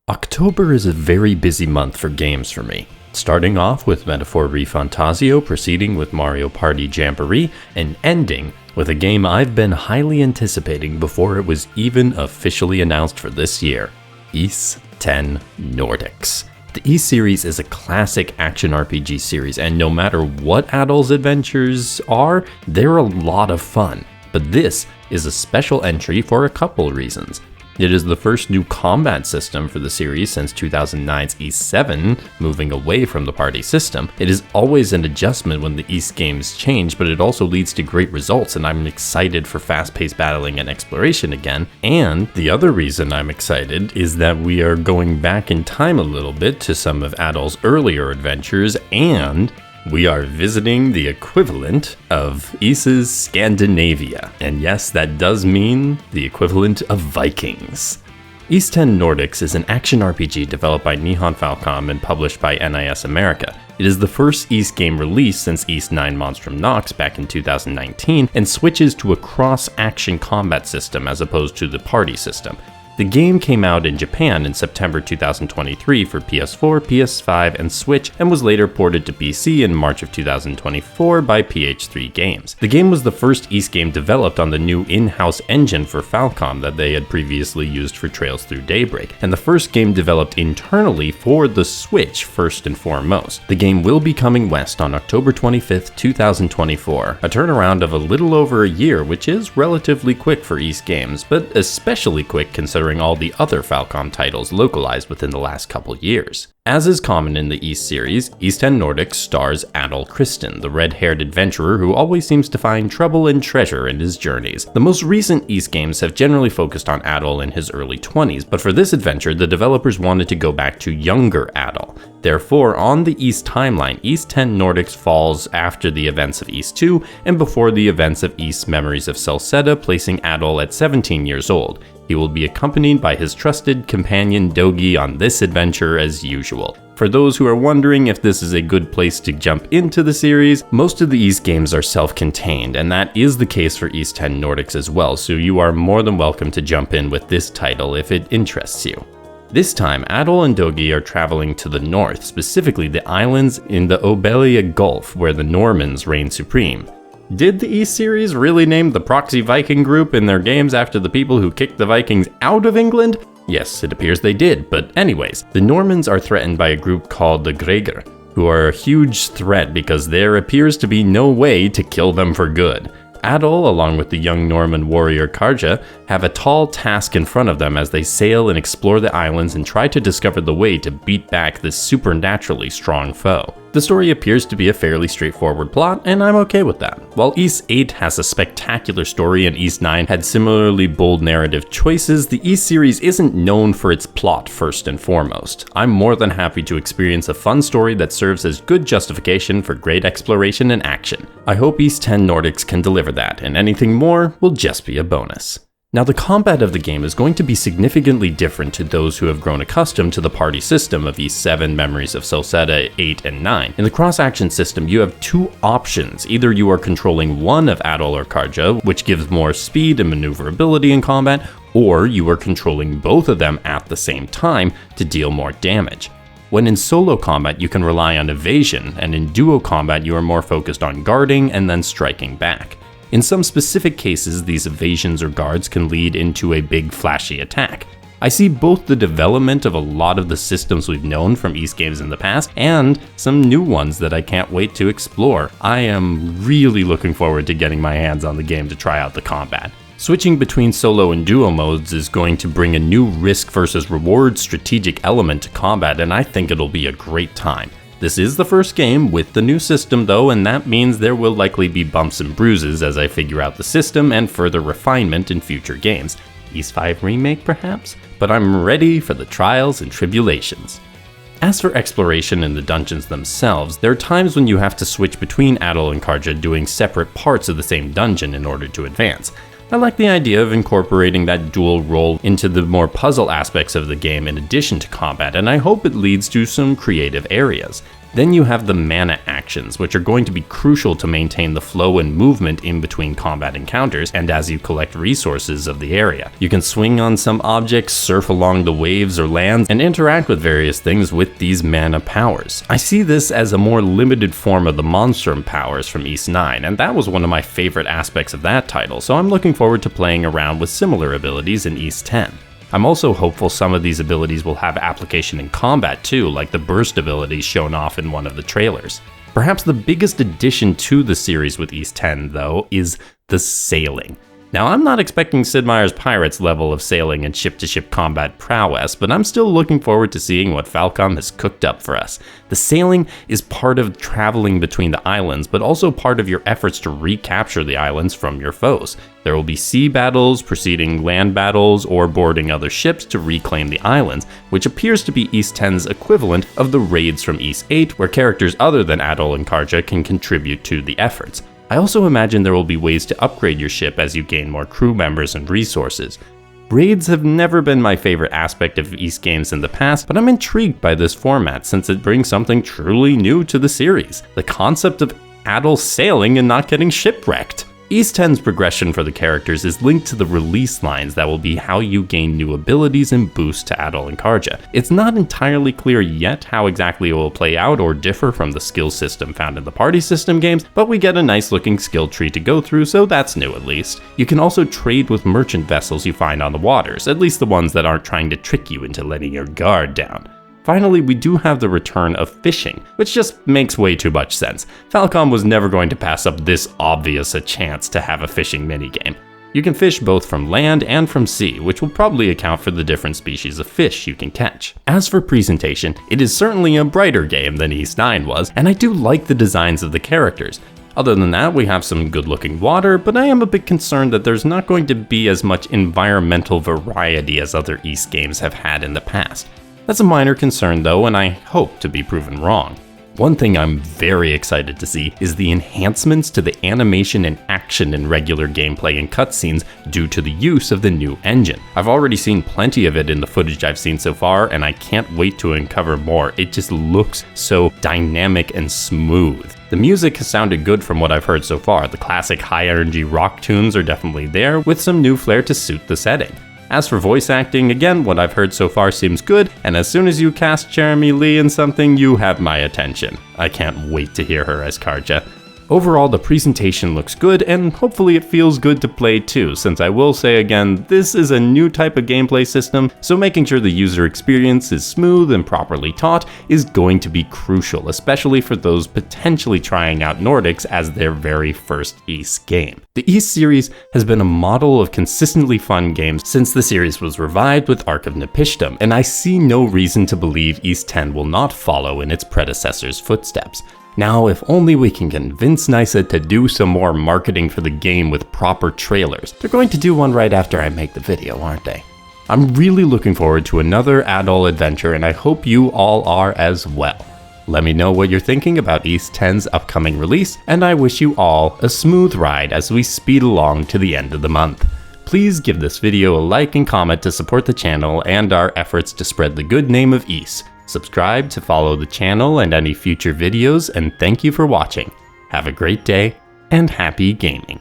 October is a very busy month for games for me. Starting off with Metaphor ReFantasio, proceeding with Mario Party Jamboree, and ending with a game I've been highly anticipating before it was even officially announced for this year, Ys 10 Nordics. The Ys series is a classic action RPG series, and no matter what Adol's adventures are, they're a lot of fun. But this is a special entry for a couple reasons. It is the first new combat system for the series since 2009's Ys 7, moving away from the party system. It is always an adjustment when the Ys games change, but it also leads to great results, and I'm excited for fast-paced battling and exploration again. And the other reason I'm excited is that we are going back in time a little bit to some of Adol's earlier adventures, and we are visiting the equivalent of Ys's Scandinavia. And yes, that does mean the equivalent of Vikings. Ys 10 Nordics is an action RPG developed by Nihon Falcom and published by NIS America. It is the first Ys game released since Ys 9 Monstrum Nox back in 2019 and switches to a cross-action combat system as opposed to the party system. The game came out in Japan in September 2023 for PS4, PS5, and Switch, and was later ported to PC in March of 2024 by PH3 Games. The game was the first Ys game developed on the new in-house engine for Falcom that they had previously used for Trails Through Daybreak, and the first game developed internally for the Switch first and foremost. The game will be coming west on October 25th, 2024, a turnaround of a little over a year, which is relatively quick for Ys games, but especially quick considering all the other Falcom titles localized within the last couple years. As is common in the Ys series, Ys 10 Nordics stars Adol Kristen, the red-haired adventurer who always seems to find trouble and treasure in his journeys. The most recent Ys games have generally focused on Adol in his early 20s, but for this adventure, the developers wanted to go back to younger Adol. Therefore, on the Ys timeline, Ys 10 Nordics falls after the events of Ys 2 and before the events of Ys Memories of Celceta, placing Adol at 17 years old. He will be accompanied by his trusted companion Dogi on this adventure as usual. For those who are wondering if this is a good place to jump into the series, most of the Ys games are self-contained, and that is the case for Ys 10 Nordics as well, so you are more than welcome to jump in with this title if it interests you. This time, Adol and Dogi are traveling to the north, specifically the islands in the Obelia Gulf, where the Normans reign supreme. Did the Ys series really name the proxy Viking group in their games after the people who kicked the Vikings out of England? Yes, it appears they did, but anyways, the Normans are threatened by a group called the Gregor, who are a huge threat because there appears to be no way to kill them for good. Adol, along with the young Norman warrior Karja, have a tall task in front of them as they sail and explore the islands and try to discover the way to beat back this supernaturally strong foe. The story appears to be a fairly straightforward plot, and I'm okay with that. While Ys 8 has a spectacular story and Ys 9 had similarly bold narrative choices, the Ys series isn't known for its plot first and foremost. I'm more than happy to experience a fun story that serves as good justification for great exploration and action. I hope Ys 10 Nordics can deliver that, and anything more will just be a bonus. Now, the combat of the game is going to be significantly different to those who have grown accustomed to the party system of Ys 7, Memories of Celceta, 8, and 9. In the cross-action system, you have two options. Either you are controlling one of Adol or Karja, which gives more speed and maneuverability in combat, or you are controlling both of them at the same time to deal more damage. When in solo combat, you can rely on evasion, and in duo combat, you are more focused on guarding and then striking back. In some specific cases, these evasions or guards can lead into a big flashy attack. I see both the development of a lot of the systems we've known from Ys games in the past, and some new ones that I can't wait to explore. I am really looking forward to getting my hands on the game to try out the combat. Switching between solo and duo modes is going to bring a new risk versus reward strategic element to combat, and I think it'll be a great time. This is the first game with the new system though, and that means there will likely be bumps and bruises as I figure out the system and further refinement in future games. Ys 5 Remake perhaps? But I'm ready for the trials and tribulations. As for exploration in the dungeons themselves, there are times when you have to switch between Adol and Karja doing separate parts of the same dungeon in order to advance. I like the idea of incorporating that dual role into the more puzzle aspects of the game in addition to combat, and I hope it leads to some creative areas. Then you have the mana actions, which are going to be crucial to maintain the flow and movement in between combat encounters and as you collect resources of the area. You can swing on some objects, surf along the waves or lands, and interact with various things with these mana powers. I see this as a more limited form of the Monstrum powers from Ys 9, and that was one of my favorite aspects of that title, so I'm looking forward to playing around with similar abilities in Ys 10. I'm also hopeful some of these abilities will have application in combat too, like the burst abilities shown off in one of the trailers. Perhaps the biggest addition to the series with Ys 10, though, is the sailing. Now, I'm not expecting Sid Meier's Pirates level of sailing and ship-to-ship combat prowess, but I'm still looking forward to seeing what Falcom has cooked up for us. The sailing is part of traveling between the islands, but also part of your efforts to recapture the islands from your foes. There will be sea battles, preceding land battles, or boarding other ships to reclaim the islands, which appears to be Ys 10's equivalent of the raids from Ys 8, where characters other than Adol and Karja can contribute to the efforts. I also imagine there will be ways to upgrade your ship as you gain more crew members and resources. Raids have never been my favorite aspect of Ys games in the past, but I'm intrigued by this format since it brings something truly new to the series: the concept of Adol sailing and not getting shipwrecked. Ys 10's progression for the characters is linked to the release lines that will be how you gain new abilities and boosts to Adol and Karja. It's not entirely clear yet how exactly it will play out or differ from the skill system found in the party system games, but we get a nice looking skill tree to go through, so that's new at least. You can also trade with merchant vessels you find on the waters, at least the ones that aren't trying to trick you into letting your guard down. Finally, we do have the return of fishing, which just makes way too much sense. Falcom was never going to pass up this obvious a chance to have a fishing minigame. You can fish both from land and from sea, which will probably account for the different species of fish you can catch. As for presentation, it is certainly a brighter game than Ys 9 was, and I do like the designs of the characters. Other than that, we have some good looking water, but I am a bit concerned that there's not going to be as much environmental variety as other Ys games have had in the past. That's a minor concern though, and I hope to be proven wrong. One thing I'm very excited to see is the enhancements to the animation and action in regular gameplay and cutscenes due to the use of the new engine. I've already seen plenty of it in the footage I've seen so far, and I can't wait to uncover more. It just looks so dynamic and smooth. The music has sounded good from what I've heard so far. The classic high-energy rock tunes are definitely there, with some new flair to suit the setting. As for voice acting, again, what I've heard so far seems good, and as soon as you cast Jeremy Lee in something, you have my attention. I can't wait to hear her as Karja. Overall, the presentation looks good, and hopefully it feels good to play too, since I will say again, this is a new type of gameplay system, so making sure the user experience is smooth and properly taught is going to be crucial, especially for those potentially trying out Nordics as their very first Ys game. The Ys series has been a model of consistently fun games since the series was revived with Ark of Napishtim, and I see no reason to believe Ys 10 will not follow in its predecessor's footsteps. Now, if only we can convince Nysa to do some more marketing for the game with proper trailers. They're going to do one right after I make the video, aren't they? I'm really looking forward to another Adol adventure, and I hope you all are as well. Let me know what you're thinking about Ys 10's upcoming release, and I wish you all a smooth ride as we speed along to the end of the month. Please give this video a like and comment to support the channel and our efforts to spread the good name of Ys. Subscribe to follow the channel and any future videos, and thank you for watching. Have a great day, and happy gaming.